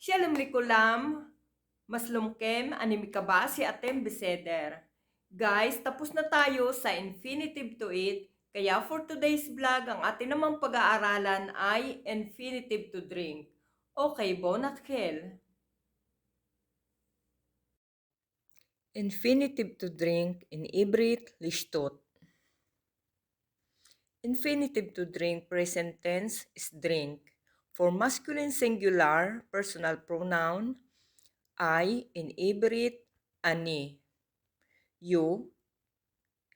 Shalom likulam, maslumkem, animikaba si atem beseder. Guys, tapos na tayo sa infinitive to it, kaya for today's vlog, ang atin namang pag-aaralan ay infinitive to drink. Okay, bon natkel. Infinitive to drink in ibrit lishtot. Infinitive to drink present tense is drink. For masculine singular personal pronoun, I in ibrit ani. You,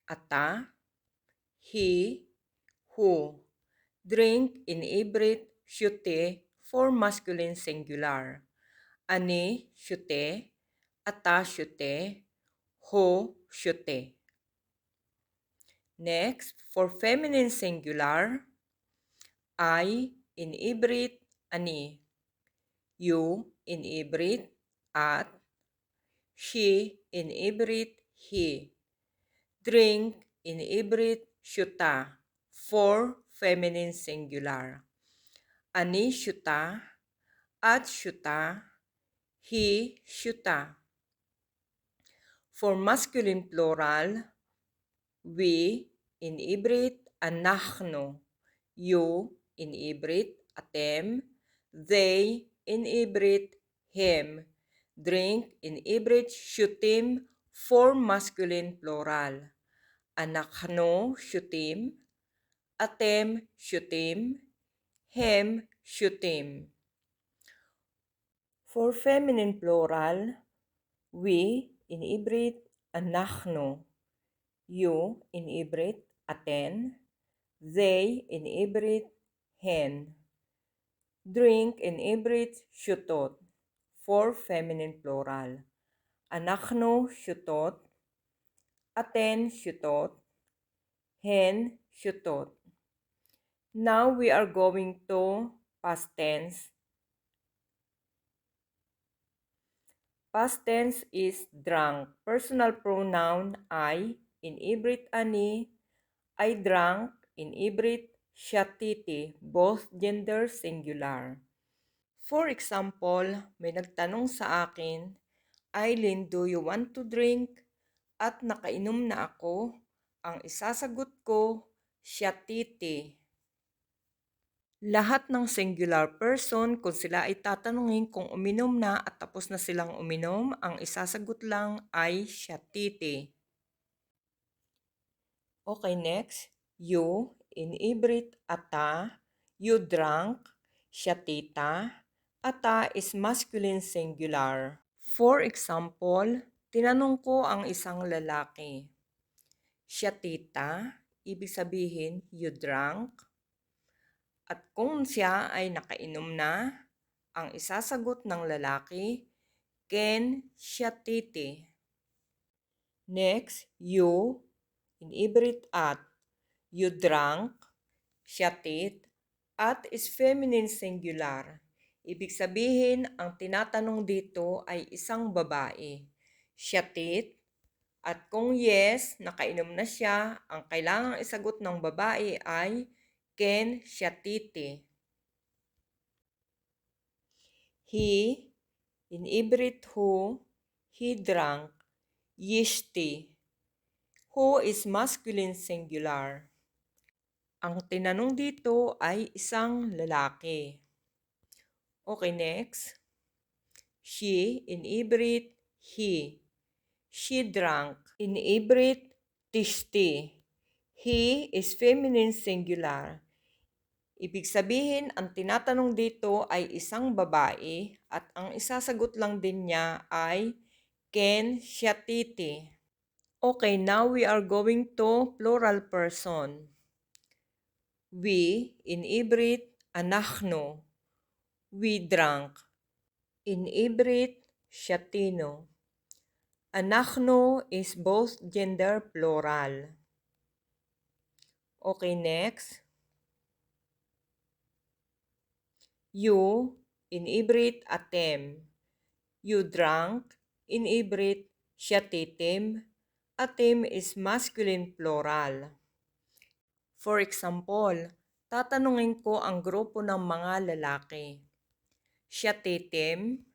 ata, he, who. Drink in ibrit syute for masculine singular. Ani syute, ata syute, ho syute. Next, for feminine singular, I in ibrit ani. You in ibrit at. She in ibrit he. Drink in ibrit syuta for feminine singular. Ani syuta, at syuta, he syuta. For masculine plural, we in ibrit anachno, you in ibrit atem, they in ibrit him. Drink in ibrit syutim for masculine plural. Anachno syutim, atem syutim, hem syutim. For feminine plural, we in ibrit anachno, you in ibrit aten, they in ibrit hen. Drink in ibrit syutot for feminine plural. Anachno syutot, aten syutot, hen syutot. Now we are going to past tense. Past tense is drunk. Personal pronoun I in ibrit ani, I drank in ibrit shatiti, both gender singular. For example, may nagtanong sa akin, Eileen, do you want to drink? At nakainom na ako. Ang isasagot ko, shatiti. Lahat ng singular person, kung sila ay tatanungin kung uminom na at tapos na silang uminom, ang isasagot lang ay shatiti. Okay, next. You, in ibrit ata, you drank, shatita. Ata is masculine singular. For example, tinanong ko ang isang lalaki, shatita, ibig sabihin, you drank. At kung siya ay nakainom na, ang isasagot ng lalaki, ken shatiti. Next, you, in ibrit at, you drank, shatit, at is feminine singular. Ibig sabihin, ang tinatanong dito ay isang babae, shatit, at kung yes, nakainom na siya, ang kailangang isagot ng babae ay ken shatiti. He, in ibrit who, he drank, yishti. Who is masculine singular. Ang tinanong dito ay isang lalaki. Okay, next. She, in ibrit, he. She drank. In ibrit, tishti. He is feminine singular. Ibig sabihin, ang tinatanong dito ay isang babae at ang isasagot lang din niya ay ken shatiti. Okay, now we are going to plural person. We, in ibrit, anachno. We drank. In ibrit, shatino. Anachno is both gender plural. Okay, next. You, in ibrit atem. You drank, in ibrit shatitim. Atem is masculine plural. For example, tatanungin ko ang grupo ng mga lalaki. siya titim.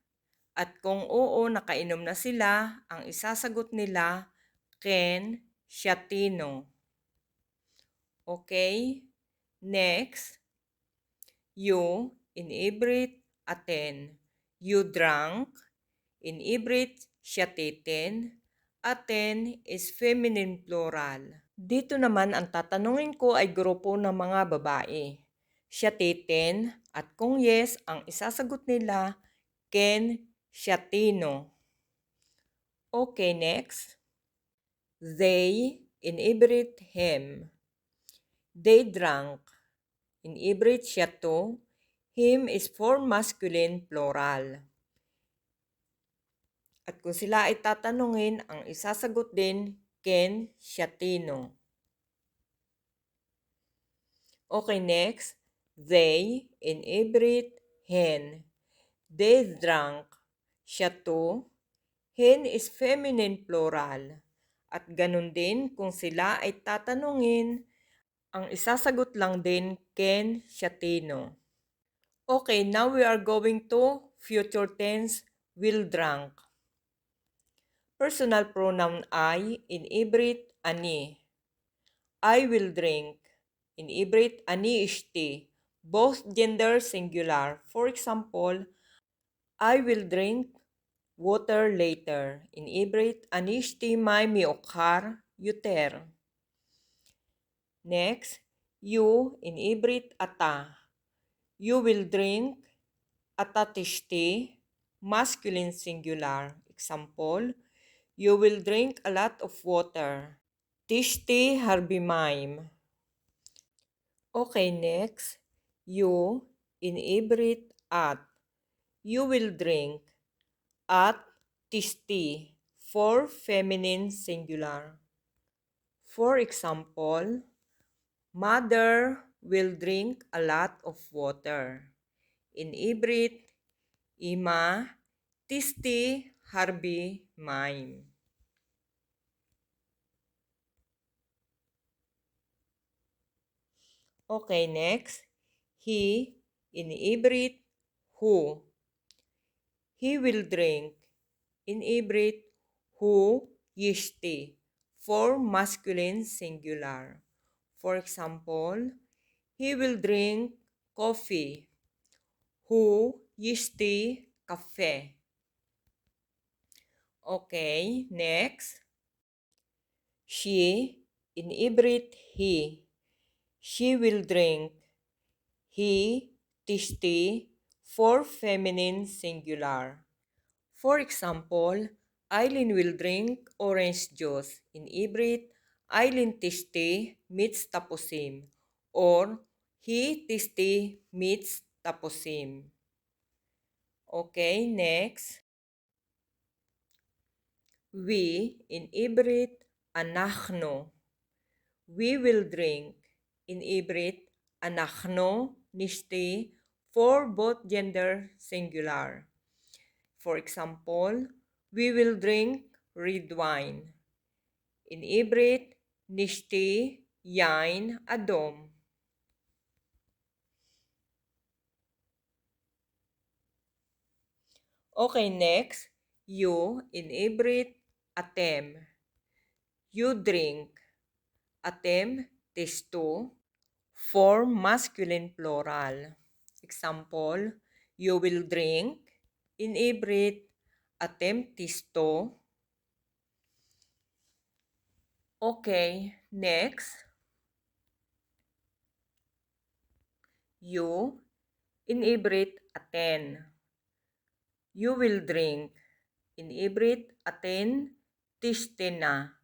At kung oo, nakainom na sila, ang isasagot nila, ken siya tino. Okay? Next, you inibrit aten. You drank. Inibrit siya titin. Aten is feminine plural. Dito naman ang tatanungin ko ay grupo ng mga babae. Siya titin at kung yes, ang isasagot nila, ken siya tino. Okay, next. They inibrit him. They drank. Inibrit siya to. Him is for masculine plural. At kung sila ay tatanungin, ang isasagot din, ken siya tino. Okay, next. They inibrit hen. They drank. Siya to. Hen is feminine plural. At ganun din kung sila ay tatanungin, ang isasagot lang din ken siya tino. Okay, now we are going to future tense will drank. Personal pronoun I, inibrit ani. I will drink. Inibrit ani ishti. Both gender singular. For example, I will drink water later. Inibrit ani ishti may miokar yuter. Next, you inibrit ata. You will drink atatishti, masculine singular. Example, you will drink a lot of water. Tishti harbimaim. Okay, next. You inibrit at. You will drink at tishti for feminine singular. For example, mother will drink a lot of water. Inibrit ima tisti harbi maim. Okay, next. He inibrit who. He will drink. Inibrit who yishti for masculine singular. For example, he will drink coffee. Who yishti kafe. Okay, next. She inibrit he. She will drink. He tishti for feminine singular. For example, Eileen will drink orange juice. Inibrit, Eileen tishti meets tapusim. Or, he tishti meets tapusim. Okay, next. We, inibrit, anachno. We will drink. Inibrit, anachno nishti for both gender singular. For example, we will drink red wine. Inibrit, nishti, yain, adom. Okay, next. You, inibrit, atem. You drink. Atem, testo. For masculine plural. Example, you will drink. Inibrit, atem, testo. Okay, next. You, inibrit, aten. You will drink. Inibrit, aten, tistina.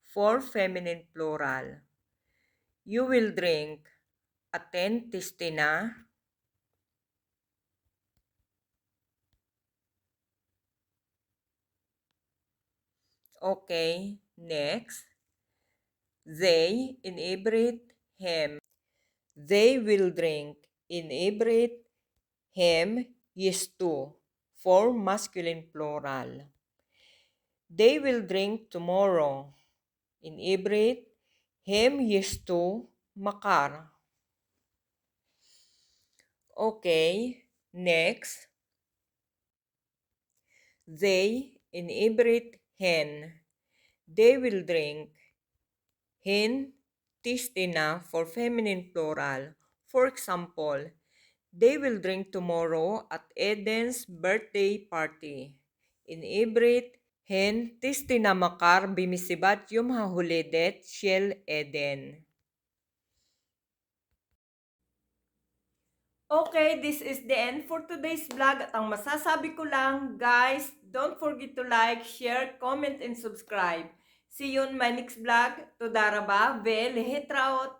For feminine plural. You will drink. Aten, tistina. Okay, next. They, inibrit, him. They will drink. Inibrit, him, yistu. For masculine plural. They will drink tomorrow. Inibrit, him, yistu, makar. Okay, next. They inebriate hen. They will drink. Hen, tistina for feminine plural. For example, they will drink tomorrow at Eden's birthday party. Inebriate hen, tistina makar bimisibat yum hahuledet shel Eden. Okay, this is the end for today's vlog at ang masasabi ko lang, guys, don't forget to like, share, comment, and subscribe. See you on my next vlog. Toda raba, ve lehetraot.